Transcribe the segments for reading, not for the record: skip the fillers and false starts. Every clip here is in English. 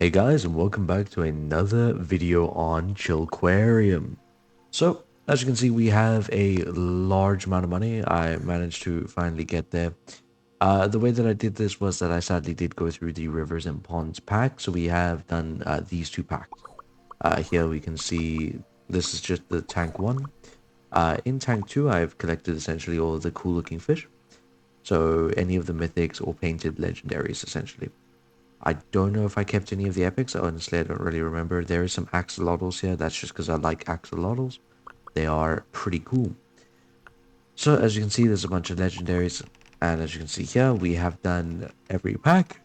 Hey guys, and welcome back to another video on Chillquarium. So, as you can see, we have a large amount of money. I managed to finally get there. The way that I did this was that I sadly did go through the Rivers and Ponds pack, so we have done these two packs. Here we can see this is just the tank 1. In tank 2, I've collected essentially all of the cool looking fish. So, any of the mythics or painted legendaries, essentially. I don't know if I kept any of the epics. Honestly, I don't really remember. There is some axolotls here. That's just because I like axolotls. They are pretty cool. So as you can see, there's a bunch of legendaries. And as you can see here, we have done every pack.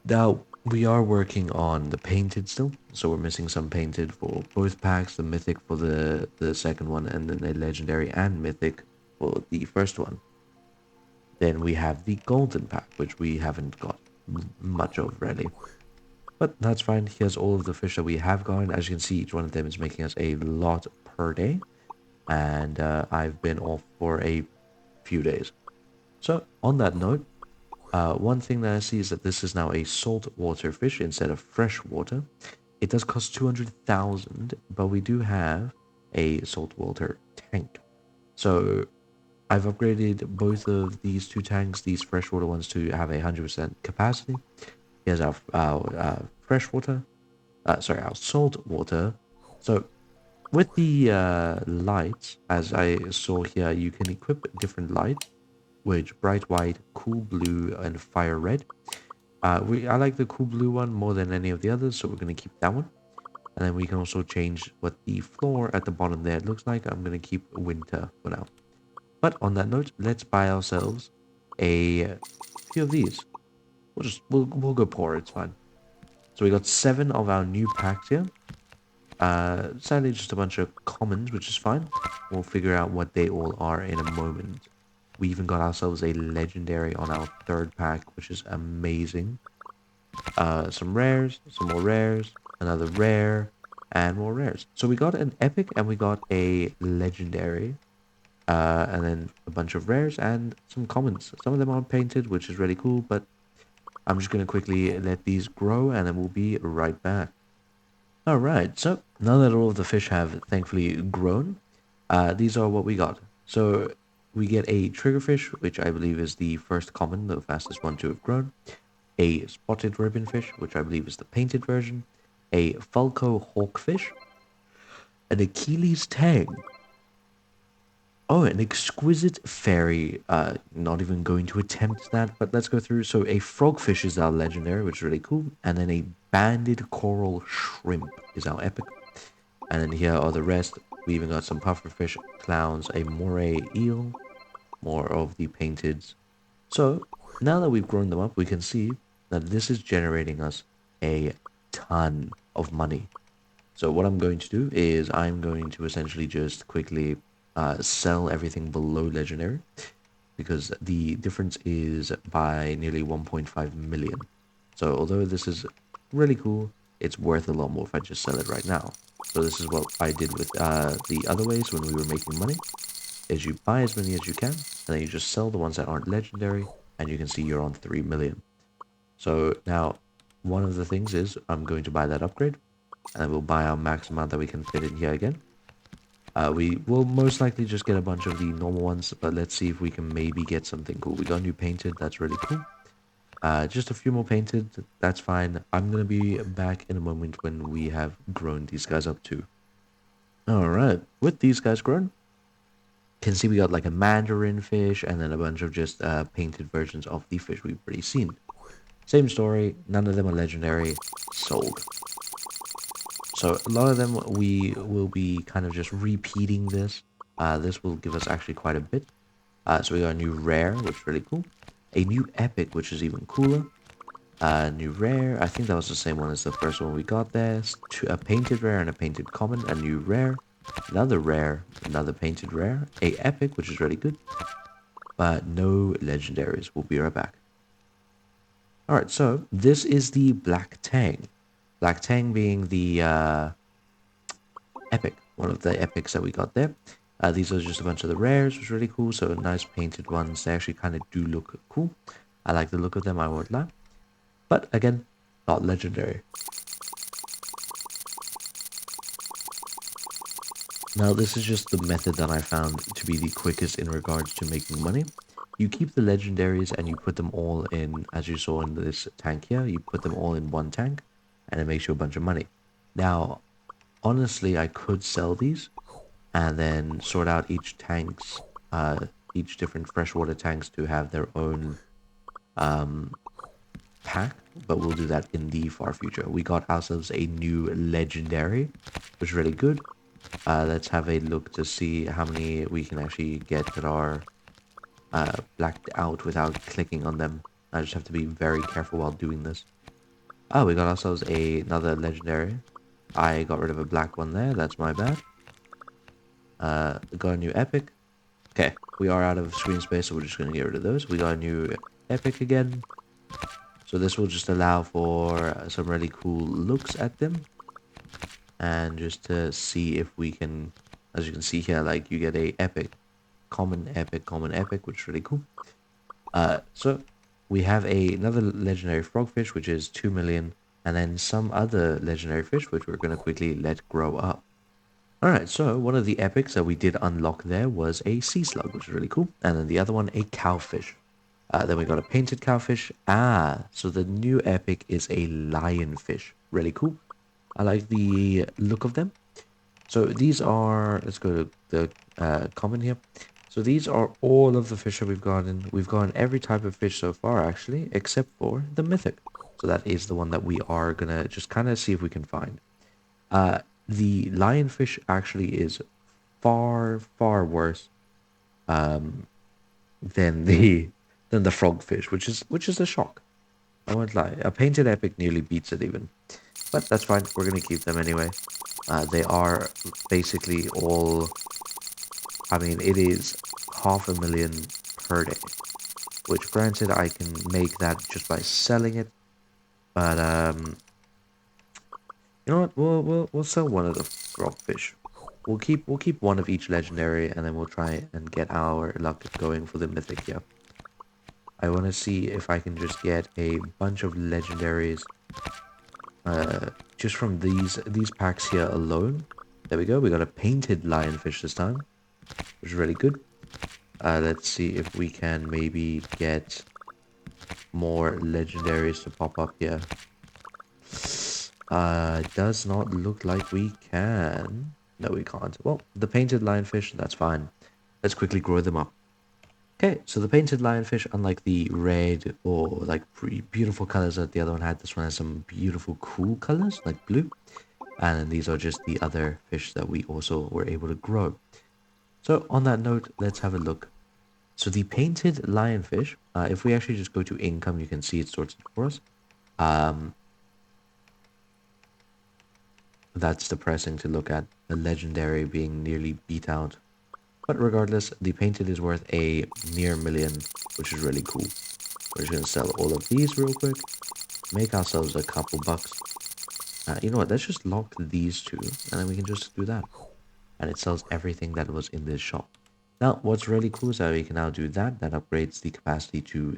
Now, we are working on the painted still. So we're missing some painted for both packs. The mythic for the second one. And then the legendary and mythic for the first one. Then we have the golden pack, which we haven't got much of really. But that's fine. Here's all of the fish that we have going. As you can see, each one of them is making us a lot per day. And I've been off for a few days. So on that note, one thing that I see is that this is now a saltwater fish instead of freshwater. It does cost 200,000, but we do have a saltwater tank. So I've upgraded both of these two tanks, these freshwater ones, to have a 100% capacity. Here's our freshwater. Our salt water. So with the lights, as I saw here, you can equip different lights, which bright white, cool blue, and fire red. I like the cool blue one more than any of the others, so we're going to keep that one. And then we can also change what the floor at the bottom there looks like. I'm going to keep winter for now. But on that note, let's buy ourselves a few of these. We'll go poor, it's fine. So we got 7 of our new packs here. Sadly, just a bunch of commons, which is fine. We'll figure out what they all are in a moment. We even got ourselves a legendary on our third pack, which is amazing. Some rares, some more rares, another rare, and more rares. So we got an epic and we got a legendary. And then a bunch of rares and some commons. Some of them aren't painted, which is really cool, but I'm just going to quickly let these grow and then we'll be right back. Alright, so now that all of the fish have thankfully grown, these are what we got. So we get a triggerfish, which I believe is the first common, the fastest one to have grown. A spotted ribbonfish, which I believe is the painted version. A falco hawkfish. An Achilles tang. Oh, an exquisite fairy. Not even going to attempt that, but let's go through. So a frogfish is our legendary, which is really cool. And then a banded coral shrimp is our epic. And then here are the rest. We even got some pufferfish, clowns, a moray eel, more of the painteds. So now that we've grown them up, we can see that this is generating us a ton of money. So what I'm going to do is I'm going to essentially just quickly sell everything below legendary because the difference is by nearly 1.5 million. So although this is really cool, it's worth a lot more if I just sell it right now. So this is what I did with the other ways when we were making money, is you buy as many as you can, and then you just sell the ones that aren't legendary, and you can see you're on 3 million. So now, one of the things is I'm going to buy that upgrade, and then we'll buy our max amount that we can fit in here again. We will most likely just get a bunch of the normal ones, but let's see if we can maybe get something cool. We got new painted, that's really cool. Just a few more painted, that's fine. I'm going to be back in a moment when we have grown these guys up too. Alright, with these guys grown, can see we got like a mandarin fish and then a bunch of just painted versions of the fish we've already seen. Same story, none of them are legendary, sold. So a lot of them we will be kind of just repeating this. This will give us actually quite a bit. So we got a new rare, which is really cool. A new epic, which is even cooler. New rare, I think that was the same one as the first one we got there. A painted rare and a painted common, a new rare. Another rare, another painted rare. A epic, which is really good. But no legendaries. We'll be right back. Alright, so this is the Black Tang. Black Tang being the epic, one of the epics that we got there. These are just a bunch of the rares, which is really cool. So nice painted ones. They actually kind of do look cool. I like the look of them, I won't lie. But again, not legendary. Now, this is just the method that I found to be the quickest in regards to making money. You keep the legendaries and you put them all in, as you saw in this tank here, you put them all in one tank and it makes you a bunch of money. Now, honestly, I could sell these and then sort out each different freshwater tanks to have their own um, pack, but we'll do that in the far future. We got ourselves a new legendary, which is really good. Let's have a look to see how many we can actually get that are blacked out without clicking on them. I just have to be very careful while doing this. Oh, we got ourselves another legendary. I got rid of a black one there. That's my bad. Got a new epic. Okay, we are out of screen space, so we're just going to get rid of those. We got a new epic again. So this will just allow for some really cool looks at them. And just to see if we can, as you can see here, like you get a epic, common epic, which is really cool. So we have another legendary frogfish, which is 2 million, and then some other legendary fish, which we're going to quickly let grow up. Alright, so one of the epics that we did unlock there was a sea slug, which is really cool. And then the other one, a cowfish. Then we got a painted cowfish. So the new epic is a lionfish. Really cool. I like the look of them. So these are, let's go to the common here. So these are all of the fish that we've gotten. We've gotten every type of fish so far, actually, except for the mythic. So that is the one that we are going to just kind of see if we can find. Uh, the lionfish actually is far, far worse um, than the frogfish, which is a shock. I won't lie. A painted epic nearly beats it even, but that's fine. We're gonna keep them anyway. They are basically all. I mean, it is 500,000 per day, which granted I can make that just by selling it, but you know what? We'll sell one of the frogfish. We'll keep one of each legendary, and then we'll try and get our luck going for the mythic here. I want to see if I can just get a bunch of legendaries, just from these packs here alone. There we go. We got a painted lionfish this time, which is really good. Let's see if we can maybe get more legendaries to pop up here. Does not look like we can. No, we can't. Well, the painted lionfish, that's fine. Let's quickly grow them up. Okay, so the painted lionfish, unlike the red or like pretty beautiful colors that the other one had, this one has some beautiful cool colors like blue. And then these are just the other fish that we also were able to grow. So on that note, let's have a look. So the painted lionfish, if we actually just go to income, you can see it sorted for us. Um, that's depressing to look at, the legendary being nearly beat out. But regardless, the painted is worth a near million, which is really cool. We're just going to sell all of these real quick, make ourselves a couple bucks. You know what, let's just lock these two, and then we can just do that. And it sells everything that was in this shop. Now, what's really cool is that we can now do that. That upgrades the capacity to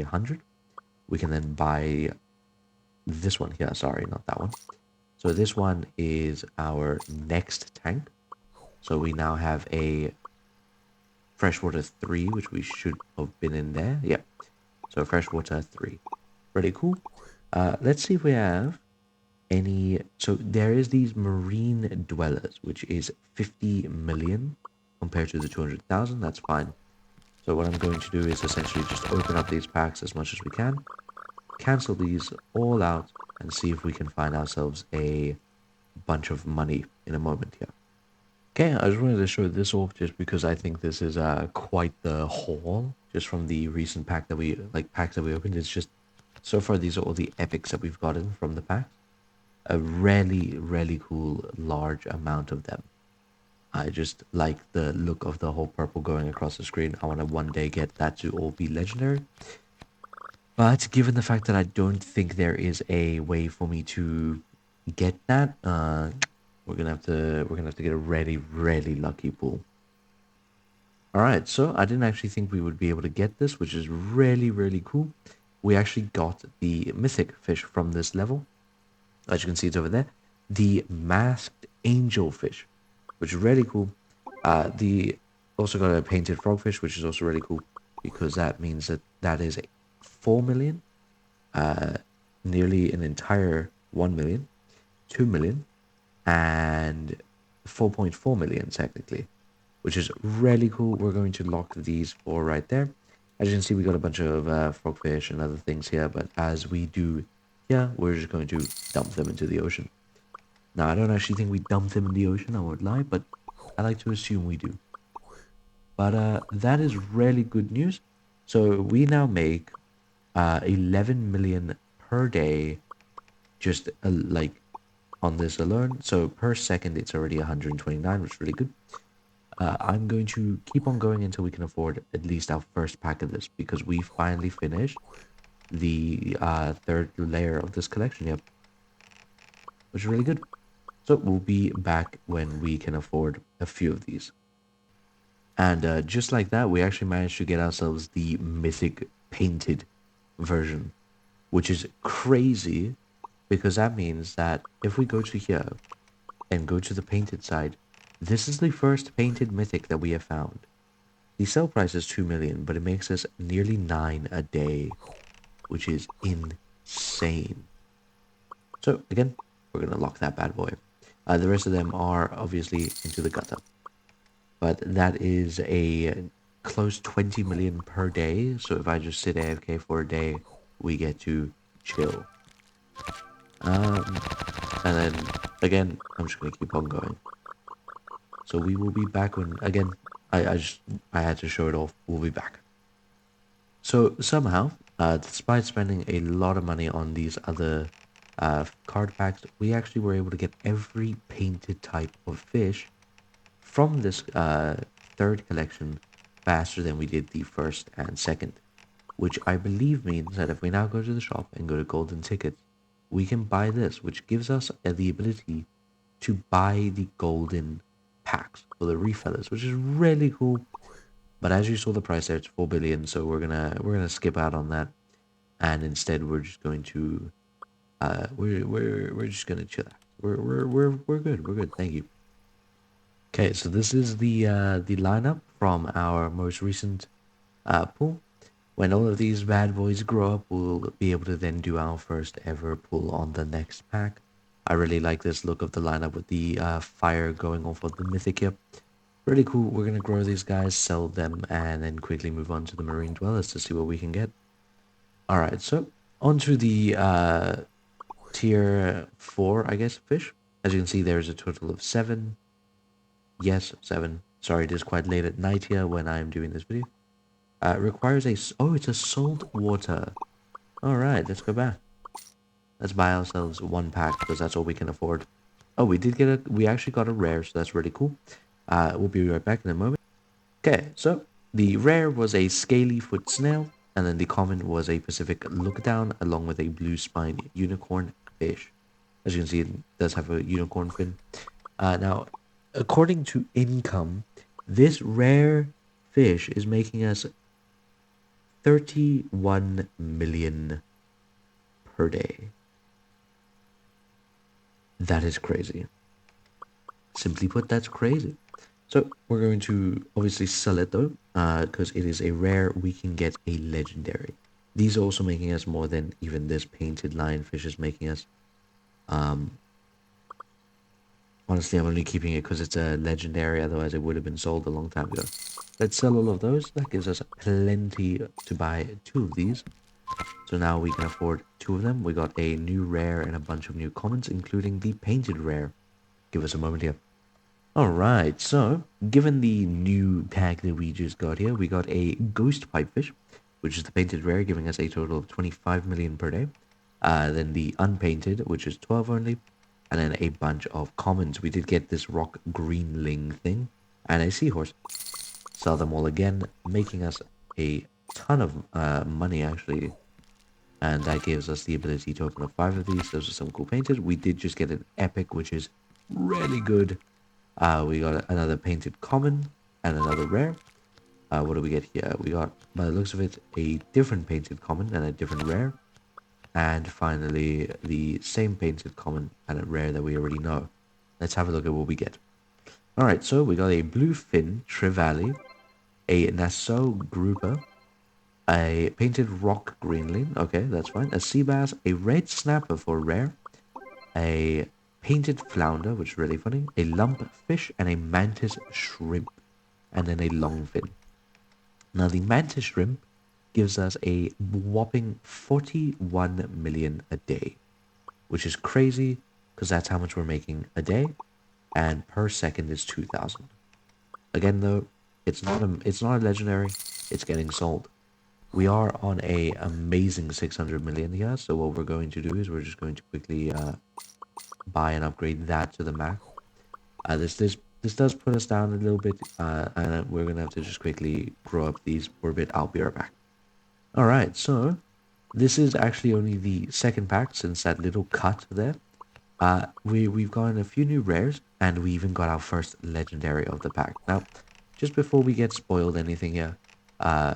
100. We can then buy this one here. Sorry, not that one. So this one is our next tank. So we now have a freshwater 3, which we should have been in there. Yep. So freshwater 3. Really cool. Let's see if we have any. So there is these marine dwellers, which is 50 million compared to the 200,000. That's fine. So what I'm going to do is essentially just open up these packs as much as we can, cancel these all out, and see if we can find ourselves a bunch of money in a moment here. Okay, I just wanted to show this off just because I think this is quite the haul just from the recent packs that we opened. It's just so far these are all the epics that we've gotten from the packs. A really, really cool large amount of them. I just like the look of the whole purple going across the screen. I want to one day get that to all be legendary. But given the fact that I don't think there is a way for me to get that, we're gonna have to get a really, really lucky pull. All right, so I didn't actually think we would be able to get this, which is really, really cool. we actually got the mythic fish from this level. As you can see, it's over there. The masked angelfish, which is really cool. The also got a painted frogfish, which is also really cool because that means that that is 4 million, uh, nearly an entire 1 million, 2 million, and 4.4 million technically, which is really cool. We're going to lock these four right there. As you can see, we got a bunch of frogfish and other things here, but as we do here, we're just going to dump them into the ocean. Now, I don't actually think we dumped them in the ocean, I won't lie, but I like to assume we do. But that is really good news. So we now make 11 million per day, just like on this alone. So per second, it's already 129, which is really good. I'm going to keep on going until we can afford at least our first pack of this because we finally finished the third layer of this collection. Yep, which is really good. So we'll be back when we can afford a few of these. And just like that, we actually managed to get ourselves the mythic painted version, which is crazy because that means that if we go to here and go to the painted side, this is the first painted mythic that we have found. The sell price is 2 million, but it makes us nearly 9 a day, which is insane. So again, we're going to lock that bad boy. The rest of them are obviously into the gutter, but that is a close 20 million per day. So if I just sit AFK for a day, we get to chill. And then again, I'm just going to keep on going. So we will be back when, again, I had to show it off. We'll be back. So somehow, despite spending a lot of money on these other card packs, we actually were able to get every painted type of fish from this third collection faster than we did the first and second, which I believe means that if we now go to the shop and go to golden tickets, we can buy this, which gives us the ability to buy the golden packs for the refillers, which is really cool. But as you saw the price there, it's 4 billion, so we're gonna skip out on that, and instead we're just going to we're just gonna chillax. We're good. We're good. Thank you. Okay, so this is the lineup from our most recent pull. When all of these bad boys grow up, we'll be able to then do our first ever pull on the next pack. I really like this look of the lineup with the fire going off of the mythic here. Really cool. We're going to grow these guys, sell them, and then quickly move on to the marine dwellers to see what we can get. Alright, so onto the tier 4, I guess, fish. As you can see, there's a total of 7. Yes, 7. Sorry, it is quite late at night here when I'm doing this video. Requires a... Oh, it's a salt water. Alright, let's go back. Let's buy ourselves one pack because that's all we can afford. Oh, we did get a... We actually got a rare, so that's really cool. We'll be right back in a moment. Okay, so the rare was a scaly foot snail, and then the common was a Pacific lookdown along with a blue spine unicorn fish. As you can see, it does have a unicorn fin. Now, according to income, this rare fish is making us 31 million per day. That is crazy. Simply put, that's crazy. So we're going to obviously sell it though, because it is a rare. We can get a legendary. These are also making us more than even this painted lionfish is making us. Um, Honestly, I'm only keeping it because it's a legendary. Otherwise, it would have been sold a long time ago. Let's sell all of those. That gives us plenty to buy 2 of these. So now we can afford 2 of them. We got a new rare and a bunch of new commons, including the painted rare. Give us a moment here. Alright, so given the new pack that we just got here, we got a ghost pipefish, which is the painted rare, giving us a total of 25 million per day. Then the unpainted, which is 12 only, and then a bunch of commons. We did get this rock greenling thing, and a seahorse. Sell them all again, making us a ton of money actually, and that gives us the ability to open up 5 of these. Those are some cool painted. We did just get an epic, which is really good. We got another painted common and another rare. What do we get here? We got, by the looks of it, a different painted common and a different rare. And finally, the same painted common and a rare that we already know. Let's have a look at what we get. Alright, so we got a Bluefin Trevally, a Nassau Grouper, a Painted Rock Greenling, okay, that's fine, a Sea Bass, a Red Snapper for rare, a Painted Flounder, which is really funny, a Lump Fish, and a Mantis Shrimp, and then a Longfin. Now, the Mantis Shrimp gives us a whopping 41 million a day, which is crazy because that's how much we're making a day, and per second is 2,000. Again, though, it's not a legendary. It's getting sold. We are on a amazing 600 million here. So what we're going to do is we're just going to quickly buy and upgrade that to the max. This does put us down a little bit, and we're gonna have to just quickly grow up these for a bit. I'll be right back. All right, so this is actually only the second pack since that little cut there. We've gotten a few new rares, and we even got our first legendary of the pack. Now, just before we get spoiled anything here, uh,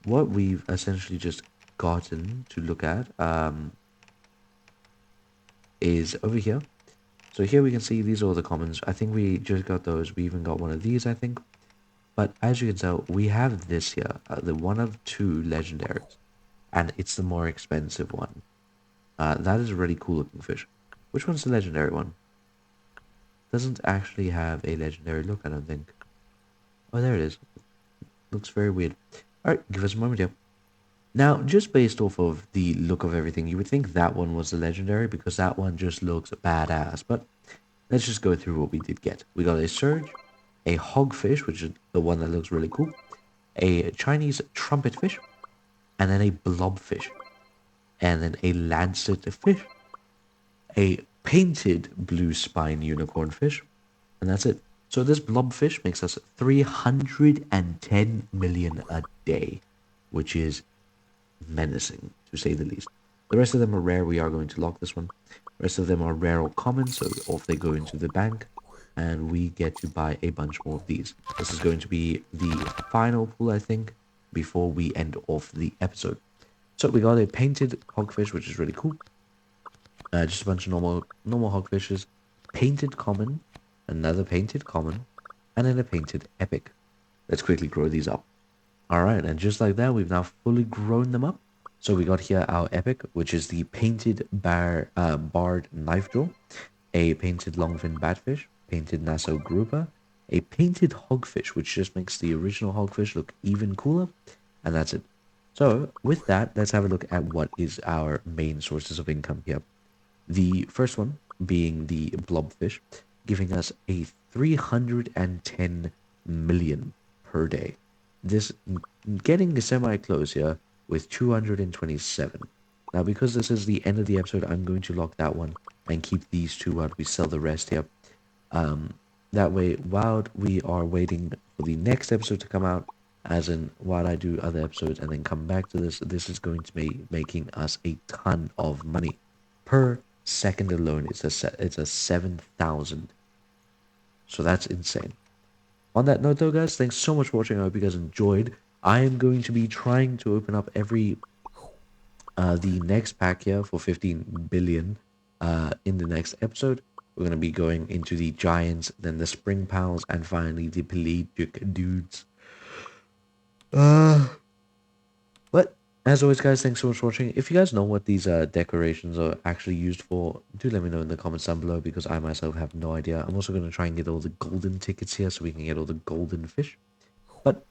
what we've essentially just gotten to look at is over here. So here we can see these are all the commons. I think we just got those. We even got one of these, I think. But as you can tell, we have this here, the one of two legendaries, and it's the more expensive one. That is a really cool looking fish. Which one's the legendary one? Doesn't actually have a legendary look, I don't think. Oh, there it is. Looks very weird. Alright, give us a moment here. Now, just based off of the look of everything, you would think that one was the legendary because that one just looks badass. But let's just go through what we did get. We got a Surge, a Hogfish, which is the one that looks really cool, a Chinese Trumpet Fish, and then a Blobfish, and then a Lancet Fish, a painted blue spine unicorn fish, and that's it. So this blobfish makes us 310 million a day, which is menacing to say the least. The rest of them are rare. We are going to lock this one. The rest of them are rare or common, so off they go into the bank, and we get to buy a bunch more of these. This is going to be the final pull, I think, before we end off the episode. So we got a painted hogfish, which is really cool. Just a bunch of normal hogfishes, painted common, another painted common, and then a painted epic. Let's quickly grow these up. Alright, and just like that, we've now fully grown them up. So we got here our epic, which is the painted barred knife jaw, a painted longfin batfish, painted Nassau grouper, a painted hogfish, which just makes the original hogfish look even cooler, and that's it. So with that, let's have a look at what is our main sources of income here. The first one being the blobfish, giving us a 310 million per day. This getting semi-close here with 227. Now, because this is the end of the episode, I'm going to lock that one and keep these two while we sell the rest here. That way, while we are waiting for the next episode to come out, as in while I do other episodes and then come back to this, this is going to be making us a ton of money per second alone. It's a 7,000. So that's insane. On that note, though, guys, thanks so much for watching. I hope you guys enjoyed. I am going to be trying to open up the next pack here for 15 billion in the next episode. We're going to be going into the Giants, then the Spring Pals, and finally the Pelagic Dudes. But as always, guys, thanks so much for watching. If you guys know what these decorations are actually used for, do let me know in the comments down below because I myself have no idea. I'm also going to try and get all the golden tickets here so we can get all the golden fish. But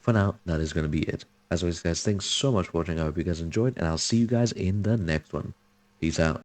for now, that is going to be it. As always, guys, thanks so much for watching. I hope you guys enjoyed, and I'll see you guys in the next one. Peace out.